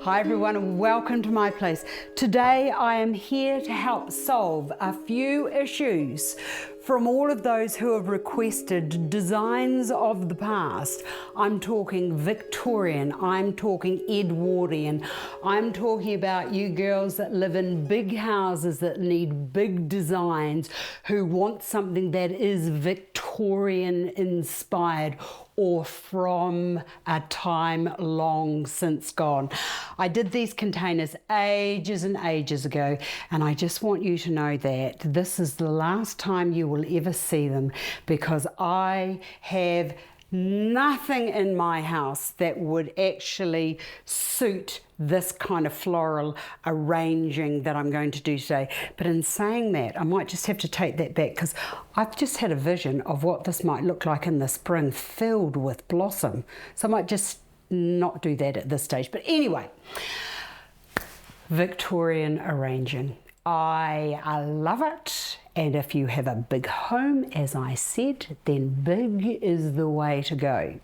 Hi everyone and welcome to my place. Today I am here to help solve a few issues from all of those who have requested designs of the past. I'm talking Victorian, I'm talking Edwardian, I'm talking about you girls that live in big houses that need big designs, who want something that is Victorian-inspired or from a time long since gone. I did these containers ages and ages ago, and I just want you to know that this is the last time you will ever see them, because I have nothing in my house that would actually suit this kind of floral arranging that I'm going to do today. But in saying that, I might just have to take that back, because I've just had a vision of what this might look like in the spring filled with blossom. So I might just not do that at this stage. But anyway, Victorian arranging. I love it. And if you have a big home, as I said, then big is the way to go.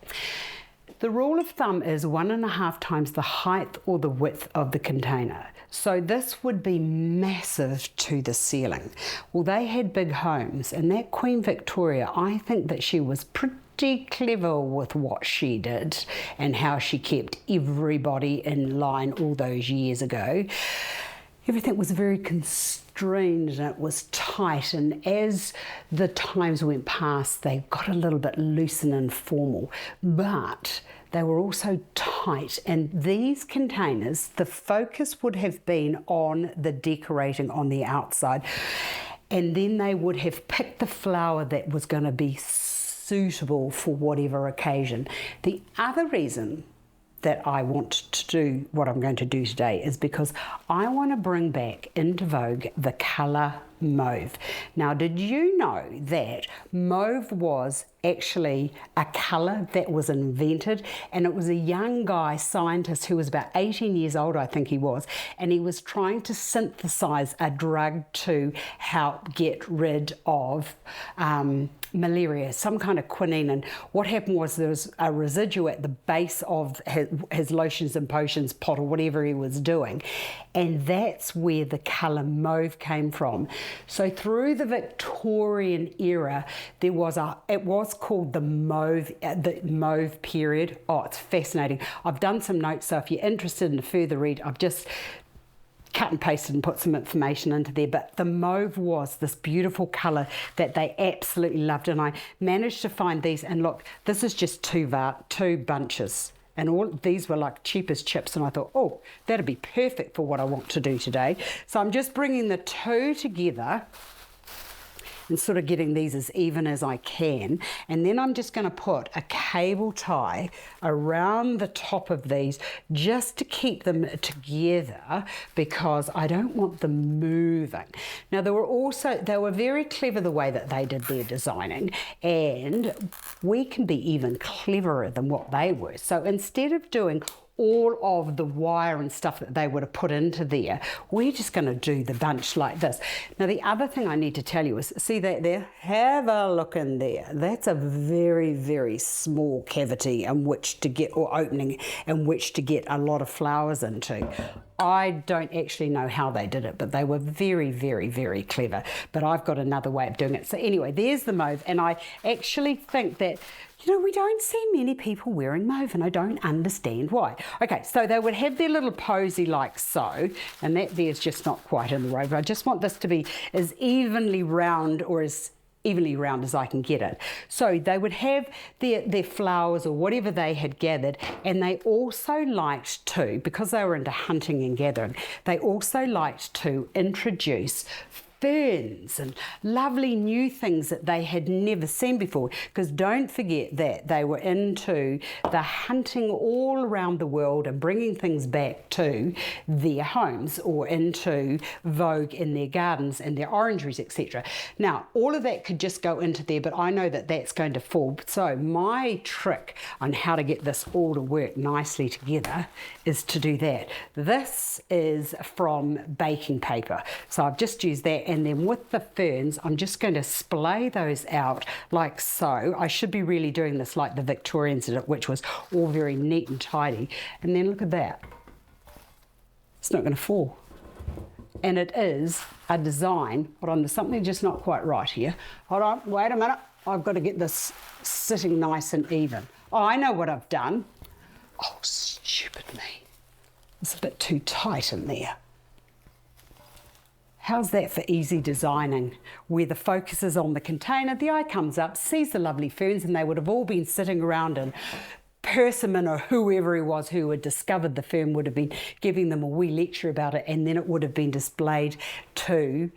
The rule of thumb is 1.5 times the height or the width of the container. So this would be massive to the ceiling. Well, they had big homes, and that Queen Victoria, I think that she was pretty clever with what she did and how she kept everybody in line all those years ago. Everything was very constrained and it was tight, and as the times went past they got a little bit loose and informal, but they were also tight. And these containers, the focus would have been on the decorating on the outside, and then they would have picked the flower that was going to be suitable for whatever occasion. The other reason that I want to do what I'm going to do today is because I want to bring back into vogue the colour mauve. Now, did you know that mauve was actually a colour that was invented, and it was a young guy scientist who was about 18 years old, I think he was, and he was trying to synthesize a drug to help get rid of malaria, some kind of quinine. And what happened was there was a residue at the base of his lotions and potions pot, or whatever he was doing, and that's where the colour mauve came from. So through the Victorian era, it was called the mauve period. Oh, it's fascinating. I've done some notes, so if you're interested in a further read, I've just cut and pasted and put some information into there. But the mauve was this beautiful colour that they absolutely loved, and I managed to find these. And look, this is just two bunches, and all these were like cheap as chips, and I thought, oh, that'd be perfect for what I want to do today. So I'm just bringing the two together and sort of getting these as even as I can. And then I'm just going to put a cable tie around the top of these just to keep them together, because I don't want them moving. Now, they were very clever the way that they did their designing, and we can be even cleverer than what they were. So instead of doing all of the wire and stuff that they would have put into there, we're just going to do the bunch like this. Now, the other thing I need to tell you is, see that there? Have a look in there. That's a very, very small cavity in which to get, or opening in which to get a lot of flowers into. I don't actually know how they did it, but they were very, very, very clever. But I've got another way of doing it. So anyway, there's the mauve, and I actually think that, you know, we don't see many people wearing mauve, and I don't understand why. Okay, so they would have their little posy like so, and that there's just not quite in the row, but I just want this to be as evenly round, or as evenly round as I can get it. So they would have their flowers or whatever they had gathered, and they also liked to, because they were into hunting and gathering, they also liked to introduce ferns and lovely new things that they had never seen before, because don't forget that they were into the hunting all around the world and bringing things back to their homes or into vogue in their gardens and their orangeries, etc. Now, all of that could just go into there, but I know that that's going to fall. So my trick on how to get this all to work nicely together is to do that. This is from baking paper, so I've just used that. And then with the ferns, I'm just going to splay those out like so. I should be really doing this like the Victorians did it, which was all very neat and tidy. And then look at that. it's not going to fall. And it is a design. Hold on, there's something just not quite right here. Hold on, wait a minute. I've got to get this sitting nice and even. Oh, I know what I've done. Oh, stupid me. It's a bit too tight in there. How's that for easy designing? Where the focus is on the container, the eye comes up, sees the lovely ferns, and they would have all been sitting around, and Persimmon or whoever he was who had discovered the fern would have been giving them a wee lecture about it, and then it would have been displayed to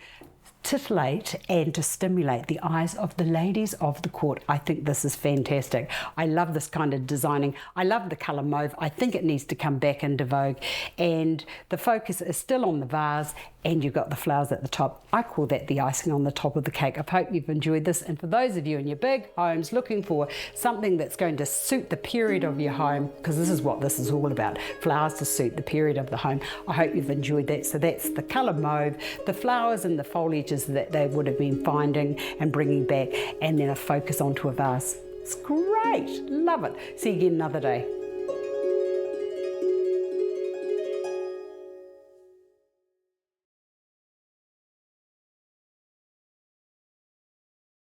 titillate and to stimulate the eyes of the ladies of the court. I think this is fantastic. I love this kind of designing. I love the colour mauve. I think it needs to come back into vogue, and the focus is still on the vase, and you've got the flowers at the top. I call that the icing on the top of the cake. I hope you've enjoyed this, and for those of you in your big homes looking for something that's going to suit the period of your home, because this is what this is all about, flowers to suit the period of the home, I hope you've enjoyed that. So that's the colour mauve, the flowers and the foliages that they would have been finding and bringing back, and then a focus onto a vase. It's great, love it. See you again another day.